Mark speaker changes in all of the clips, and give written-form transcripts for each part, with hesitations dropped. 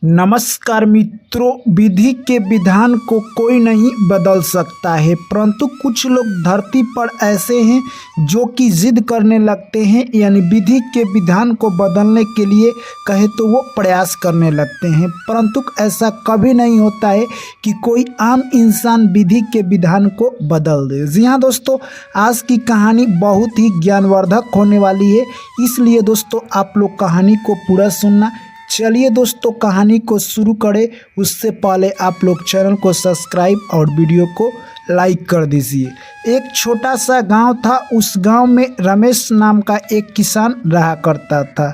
Speaker 1: नमस्कार मित्रों, विधि के विधान को कोई नहीं बदल सकता है, परंतु कुछ लोग धरती पर ऐसे हैं जो कि जिद करने लगते हैं, यानी विधि के विधान को बदलने के लिए कहे तो वो प्रयास करने लगते हैं। परंतु ऐसा कभी नहीं होता है कि कोई आम इंसान विधि के विधान को बदल दे। जी हाँ दोस्तों, आज की कहानी बहुत ही ज्ञानवर्धक होने वाली है, इसलिए दोस्तों आप लोग कहानी को पूरा सुनना। चलिए दोस्तों कहानी को शुरू करें, उससे पहले आप लोग चैनल को सब्सक्राइब और वीडियो को लाइक कर दीजिए। एक छोटा सा गांव था। उस गांव में रमेश नाम का एक किसान रहा करता था।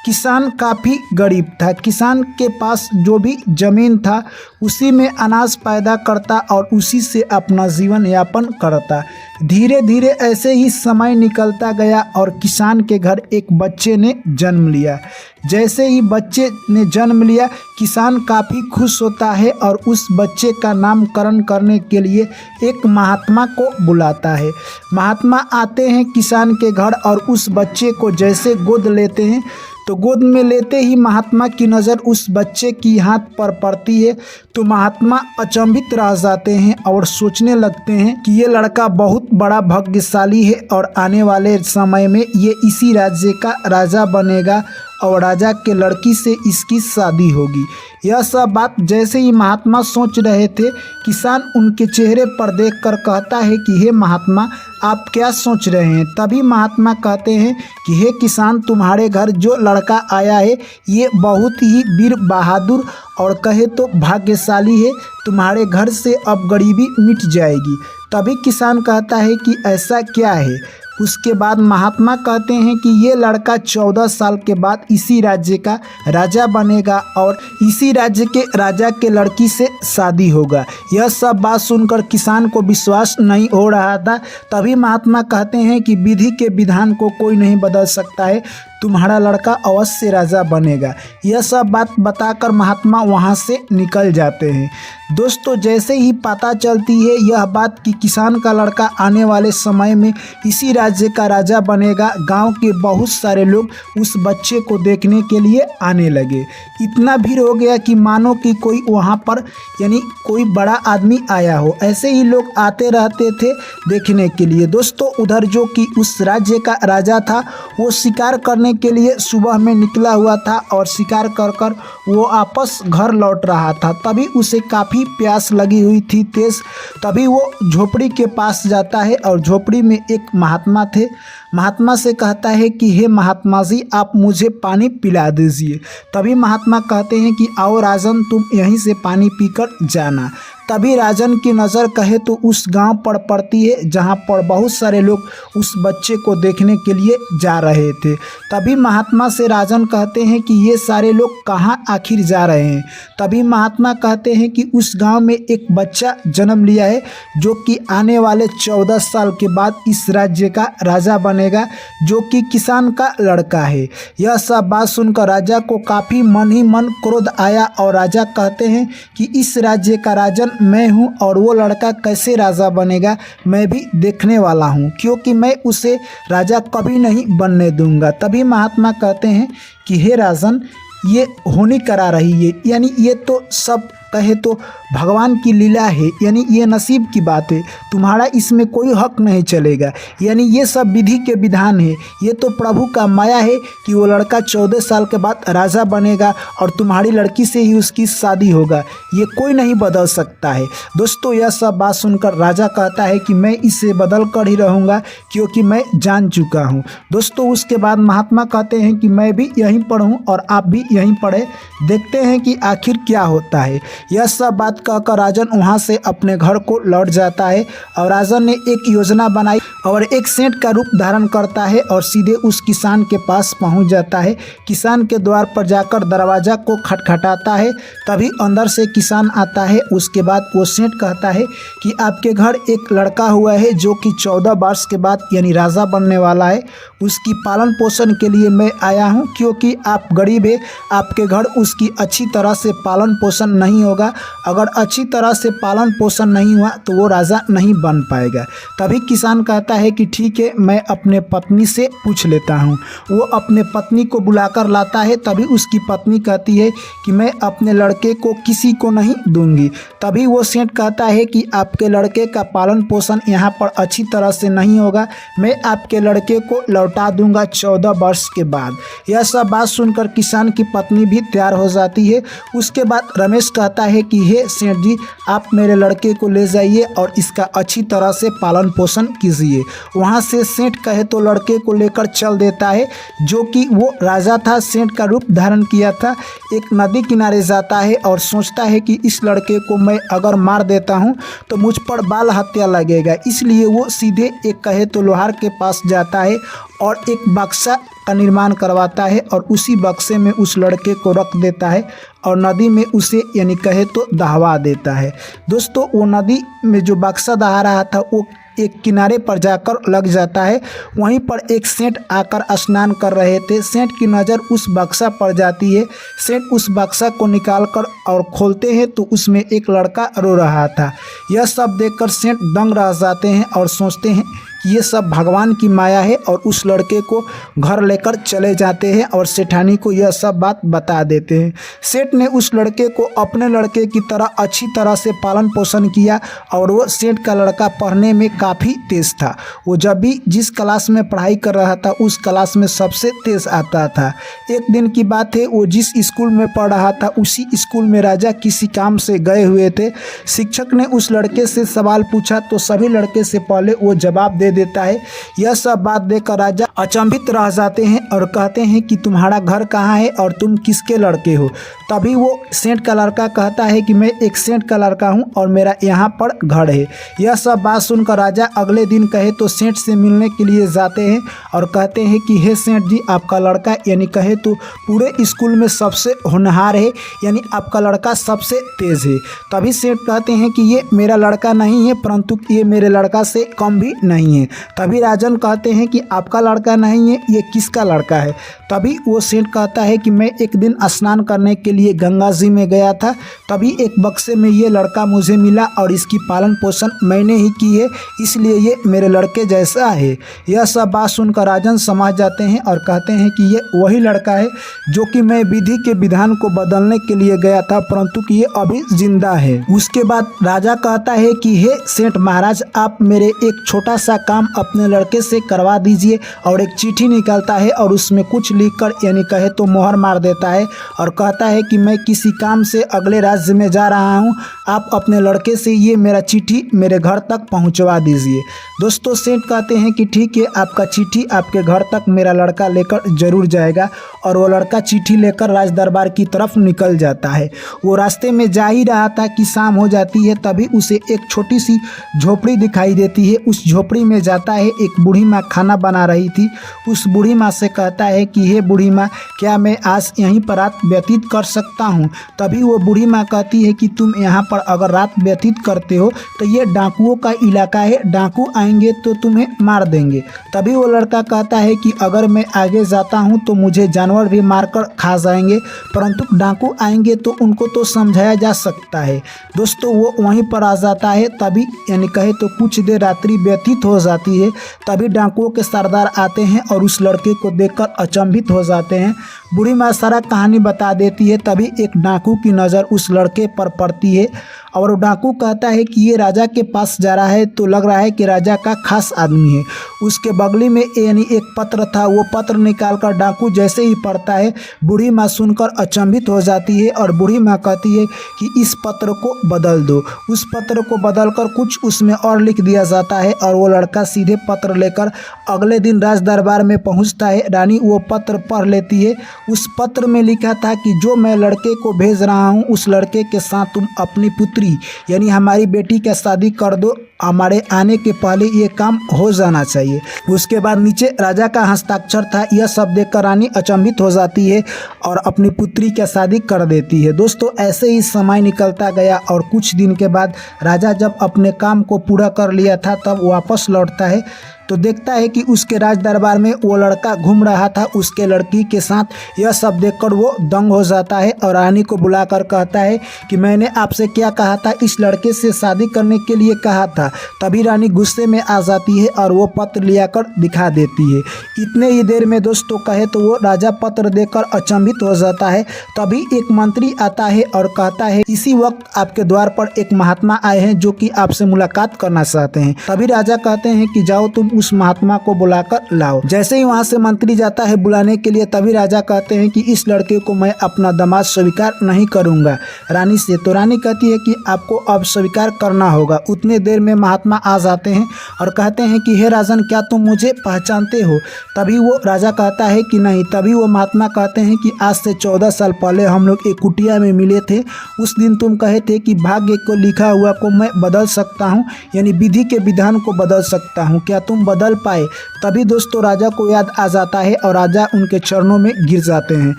Speaker 1: किसान काफ़ी गरीब था। किसान के पास जो भी ज़मीन था उसी में अनाज पैदा करता और उसी से अपना जीवन यापन करता। धीरे धीरे ऐसे ही समय निकलता गया और किसान के घर एक बच्चे ने जन्म लिया। जैसे ही बच्चे ने जन्म लिया, किसान काफ़ी खुश होता है और उस बच्चे का नामकरण करने के लिए एक महात्मा को बुलाता है। महात्मा आते हैं किसान के घर और उस बच्चे को जैसे गोद लेते हैं तो गोद में लेते ही महात्मा की नज़र उस बच्चे की हाथ पर पड़ती है तो महात्मा अचंभित रह जाते हैं और सोचने लगते हैं कि ये लड़का बहुत बड़ा भाग्यशाली है और आने वाले समय में ये इसी राज्य का राजा बनेगा और राजा के लड़की से इसकी शादी होगी। यह सब बात जैसे ही महात्मा सोच रहे थे, किसान उनके चेहरे पर देखकर कहता है कि हे महात्मा, आप क्या सोच रहे हैं। तभी महात्मा कहते हैं कि हे किसान, तुम्हारे घर जो लड़का आया है ये बहुत ही वीर बहादुर और कहे तो भाग्यशाली है, तुम्हारे घर से अब गरीबी मिट जाएगी। तभी किसान कहता है कि ऐसा क्या है। उसके बाद महात्मा कहते हैं कि ये लड़का 14 साल के बाद इसी राज्य का राजा बनेगा और इसी राज्य के राजा के लड़की से शादी होगा। यह सब बात सुनकर किसान को विश्वास नहीं हो रहा था। तभी महात्मा कहते हैं कि विधि के विधान को कोई नहीं बदल सकता है, तुम्हारा लड़का अवश्य राजा बनेगा। यह सब बात बताकर महात्मा वहां से निकल जाते हैं। दोस्तों, जैसे ही पता चलती है यह बात कि किसान का लड़का आने वाले समय में इसी राज्य का राजा बनेगा, गांव के बहुत सारे लोग उस बच्चे को देखने के लिए आने लगे। इतना भीड़ हो गया कि मानो कि कोई वहां पर यानी कोई बड़ा आदमी आया हो। ऐसे ही लोग आते रहते थे देखने के लिए। दोस्तों, उधर जो कि उस राज्य का राजा था वो शिकार करने के लिए सुबह में निकला हुआ था और शिकार कर कर वो वापस घर लौट रहा था। तभी उसे काफ़ी प्यास लगी हुई थी तेज। तभी वो झोपड़ी के पास जाता है और झोपड़ी में एक महात्मा थे। महात्मा से कहता है कि हे महात्मा जी, आप मुझे पानी पिला दीजिए। तभी महात्मा कहते हैं कि आओ राजन, तुम यहीं से पानी पीकर जाना। तभी राजन की नज़र कहे तो उस गांव पर पड़ती है जहां पर बहुत सारे लोग उस बच्चे को देखने के लिए जा रहे थे। तभी महात्मा से राजन कहते हैं कि ये सारे लोग कहां आखिर जा रहे हैं। तभी महात्मा कहते हैं कि उस गांव में एक बच्चा जन्म लिया है जो कि आने वाले 14 साल के बाद इस राज्य का राजा बनेगा, जो कि किसान का लड़का है। यह सब बात सुनकर राजा को काफ़ी मन ही मन क्रोध आया और राजा कहते हैं कि इस राज्य का राजन मैं हूं और वो लड़का कैसे राजा बनेगा मैं भी देखने वाला हूं, क्योंकि मैं उसे राजा कभी नहीं बनने दूंगा। तभी महात्मा कहते हैं कि हे राजन, ये होनी करा रही है, यानी ये तो सब कहे तो भगवान की लीला है, यानी ये नसीब की बात है, तुम्हारा इसमें कोई हक नहीं चलेगा। यानी ये सब विधि के विधान है, ये तो प्रभु का माया है कि वो लड़का 14 साल के बाद राजा बनेगा और तुम्हारी लड़की से ही उसकी शादी होगा, ये कोई नहीं बदल सकता है। दोस्तों, यह सब बात सुनकर राजा कहता है कि मैं इसे बदल कर ही रहूँगा क्योंकि मैं जान चुका हूँ। दोस्तों, उसके बाद महात्मा कहते हैं कि मैं भी यहीं पढ़ूँ और आप भी यहीं पढ़े, देखते हैं कि आखिर क्या होता है। यह सब बात कहकर राजन वहां से अपने घर को लौट जाता है और राजन ने एक योजना बनाई और एक सेंट का रूप धारण करता है और सीधे उस किसान के पास पहुंच जाता है। किसान के द्वार पर जाकर दरवाज़ा को खटखटाता है। तभी अंदर से किसान आता है। उसके बाद वो सेंट कहता है कि आपके घर एक लड़का हुआ है जो कि 14 वर्ष के बाद यानी राजा बनने वाला है, उसकी पालन पोषण के लिए मैं आया हूँ, क्योंकि आप गरीब है, आपके घर उसकी अच्छी तरह से पालन पोषण नहीं होगा। अगर अच्छी तरह से पालन पोषण नहीं हुआ तो वो राजा नहीं बन पाएगा। तभी किसान कहता है कि ठीक है, मैं अपने पत्नी से पूछ लेता हूँ। वो अपने पत्नी को बुलाकर लाता है। तभी उसकी पत्नी कहती है कि मैं अपने लड़के को किसी को नहीं दूंगी। तभी वो सेठ कहता है कि आपके लड़के का पालन पोषण यहाँ पर अच्छी तरह से नहीं होगा, मैं आपके लड़के को लौटा दूंगा 14 वर्ष के बाद। यह सब बात सुनकर किसान की पत्नी भी तैयार हो जाती है। उसके बाद रमेश कहता है कि हे सेठ जी, आप मेरे लड़के को ले जाइए और इसका अच्छी तरह से पालन पोषण कीजिए। वहाँ से सेठ कहे तो लड़के को लेकर चल देता है, जो कि वो राजा था, सेठ का रूप धारण किया था। एक नदी किनारे जाता है और सोचता है कि इस लड़के को मैं अगर मार देता हूँ तो मुझ पर बाल हत्या लगेगा। इसलिए वो सीधे एक कहे तो लोहार के पास जाता है और एक बक्सा का निर्माण करवाता है और उसी बक्से में उस लड़के को रख देता है और नदी में उसे यानी कहे तो दहवा देता है। दोस्तों, वो नदी में जो बक्सा दहा रहा था वो एक किनारे पर जाकर लग जाता है। वहीं पर एक सेठ आकर स्नान कर रहे थे। सेठ की नज़र उस बक्सा पर जाती है। सेठ उस बक्सा को निकालकर और खोलते हैं तो उसमें एक लड़का रो रहा था। यह सब देखकर सेठ दंग रह जाते हैं और सोचते हैं कि ये सब भगवान की माया है, और उस लड़के को घर लेकर चले जाते हैं और सेठानी को यह सब बात बता देते हैं। सेठ ने उस लड़के को अपने लड़के की तरह अच्छी तरह से पालन पोषण किया और वो सेठ का लड़का पढ़ने में काफ़ी तेज़ था। वो जब भी जिस क्लास में पढ़ाई कर रहा था उस क्लास में सबसे तेज़ आता था। एक दिन की बात है, वो जिस स्कूल में पढ़ रहा था उसी स्कूल में राजा किसी काम से गए हुए थे। शिक्षक ने उस लड़के से सवाल पूछा तो सभी लड़के से पहले वो जवाब दे देता है। यह सब बात देखकर राजा अचंभित रह जाते हैं और कहते हैं कि तुम्हारा घर कहाँ है और तुम किसके लड़के हो। तभी वो सेठ का लड़का कहता है कि मैं एक सेठ का लड़का हूँ और मेरा यहाँ पर घर है। यह सब बात सुनकर राजा अगले दिन कहे तो सेठ से मिलने के लिए जाते हैं और कहते हैं कि हे सेठ जी, आपका लड़का यानी कहे तो पूरे स्कूल में सबसे होनहार है, यानी आपका लड़का सबसे तेज़ है। तभी सेठ कहते हैं कि ये मेरा लड़का नहीं है, परंतु ये मेरे लड़का से कम भी नहीं है। तभी राजन कहते हैं कि आपका लड़का नहीं है, ये किसका लड़का है। तभी वो सेठ कहता है कि मैं एक दिन स्नान करने के लिए गंगा जी में गया था, तभी एक बक्से में ये लड़का मुझे मिला और इसकी पालन पोषण मैंने ही की है, इसलिए ये मेरे लड़के जैसा है। यह सब बात सुनकर राजन समझ जाते हैं और कहते हैं कि ये वही लड़का है जो कि मैं विधि के विधान को बदलने के लिए गया था, परंतु कि ये अभी जिंदा है। उसके बाद राजा कहता है कि हे सेठ महाराज, आप मेरे एक छोटा सा काम अपने लड़के से करवा दीजिए। और एक चिट्ठी निकालता है और उसमें कुछ लिखकर यानी कहे तो मोहर मार देता है और कहता है कि मैं किसी काम से अगले राज्य में जा रहा हूँ, आप अपने लड़के से ये मेरा चिट्ठी मेरे घर तक पहुँचवा दीजिए। दोस्तों, सेठ कहते हैं कि ठीक है, आपका चिट्ठी आपके घर तक मेरा लड़का लेकर जरूर जाएगा। और वो लड़का चिट्ठी लेकर राज दरबार की तरफ निकल जाता है। वो रास्ते में जा ही रहा था कि शाम हो जाती है। तभी उसे एक छोटी सी झोपड़ी दिखाई देती है। उस झोपड़ी में जाता है। एक बूढ़ी माँ खाना बना रही थी। उस बूढ़ी माँ से कहता है कि हे बूढ़ी माँ, क्या मैं आज यहीं पर रात व्यतीत कर सकता हूँ। तभी वो बूढ़ी माँ कहती है कि तुम यहाँ पर अगर रात व्यतीत करते हो तो ये डाकुओं का इलाका है, डाकू आएंगे तो तुम्हें मार देंगे। तभी वो लड़का कहता है कि अगर मैं आगे जाता हूँ तो मुझे जानवर भी मारकर खा जाएंगे, परंतु डाकू आएंगे तो उनको तो समझाया जा सकता है। दोस्तों, वो वहीं पर आ जाता है। तभी यानी कहे तो कुछ देर रात्रि व्यतीत हो जाती है। तभी डाकुओं के सरदार आते हैं और उस लड़के को देखकर अचंभित हो जाते हैं। बूढ़ी माँ सारा कहानी बता देती है। तभी एक डाकू की नज़र उस लड़के पर पड़ती है और डाकू कहता है कि ये राजा के पास जा रहा है तो लग रहा है कि राजा का खास आदमी है। उसके बगली में यानी एक पत्र था। वो पत्र निकालकर डाकू जैसे ही पढ़ता है, बूढ़ी माँ सुनकर अचंभित हो जाती है और बूढ़ी माँ कहती है कि इस पत्र को बदल दो। उस पत्र को बदलकर कुछ उसमें और लिख दिया जाता है और वो लड़का सीधे पत्र लेकर अगले दिन राज दरबार में पहुँचता है। रानी वो पत्र पढ़ लेती है। उस पत्र में लिखा था कि जो मैं लड़के को भेज रहा हूँ उस लड़के के साथ तुम अपनी पुत्री यानी हमारी बेटी का शादी कर दो हमारे आने के पहले ये काम हो जाना चाहिए। उसके बाद नीचे राजा का हस्ताक्षर था। यह सब देखकर रानी अचंभित हो जाती है और अपनी पुत्री की शादी कर देती है। दोस्तों ऐसे ही समय निकलता गया और कुछ दिन के बाद राजा जब अपने काम को पूरा कर लिया था तब वापस लौटता है तो देखता है कि उसके राज दरबार में वो लड़का घूम रहा था उसके लड़की के साथ। यह सब देखकर वो दंग हो जाता है और रानी को बुलाकर कहता है कि मैंने आपसे क्या कहा था, इस लड़के से शादी करने के लिए कहा था। तभी रानी गुस्से में आ जाती है और वो पत्र लिया कर दिखा देती है। इतने ही देर में दोस्तों कहे तो वो राजा पत्र देकर अचंभित हो जाता है। तभी एक मंत्री आता है और कहता है इसी वक्त आपके द्वार पर एक महात्मा आए हैं जो कि आपसे मुलाकात करना चाहते हैं। तभी राजा कहते हैं कि जाओ तुम उस महात्मा को बुलाकर लाओ। जैसे ही वहां से मंत्री जाता है बुलाने के लिए तभी राजा कहते हैं कि इस लड़के को मैं अपना दामाद स्वीकार नहीं करूंगा रानी से। तो रानी कहती है कि आपको अब स्वीकार करना होगा। उतने देर में महात्मा आ जाते हैं और कहते हैं कि हे राजन क्या तुम मुझे पहचानते हो। तभी वो राजा कहता है कि नहीं। तभी वो महात्मा कहते हैं कि आज से 14 साल पहले हम लोग एक कुटिया में मिले थे। उस दिन तुम कहे थे कि भाग्य को लिखा हुआ को मैं बदल सकता हूँ, यानी विधि के विधान को बदल सकता हूँ, क्या तुम बदल पाए। तभी दोस्तों राजा को याद आ जाता है और राजा उनके चरणों में गिर जाते हैं।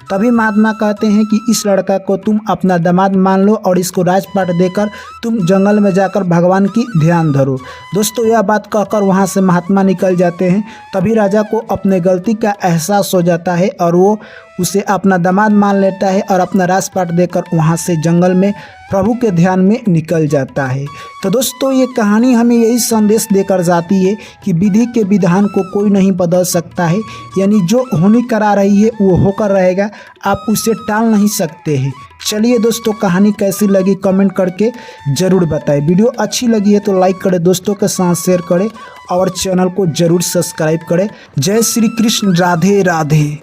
Speaker 1: तभी महात्मा कहते हैं कि इस लड़का को तुम अपना दामाद मान लो और इसको राजपाट देकर तुम जंगल में जाकर भगवान की ध्यान धरो। दोस्तों यह बात कहकर वहां से महात्मा निकल जाते हैं। तभी राजा को अपने गलती का एहसास हो जाता है और वो उसे अपना दामाद मान लेता है और अपना राजपाट देकर वहां से जंगल में प्रभु के ध्यान में निकल जाता है। तो दोस्तों ये कहानी हमें यही संदेश देकर जाती है कि विधि के विधान को कोई नहीं बदल सकता है, यानी जो होनी करा रही है वो होकर रहेगा, आप उसे टाल नहीं सकते हैं। चलिए दोस्तों कहानी कैसी लगी कमेंट करके ज़रूर बताएं। वीडियो अच्छी लगी है तो लाइक करें, दोस्तों के साथ शेयर करें और चैनल को ज़रूर सब्सक्राइब करें। जय श्री कृष्ण, राधे राधे।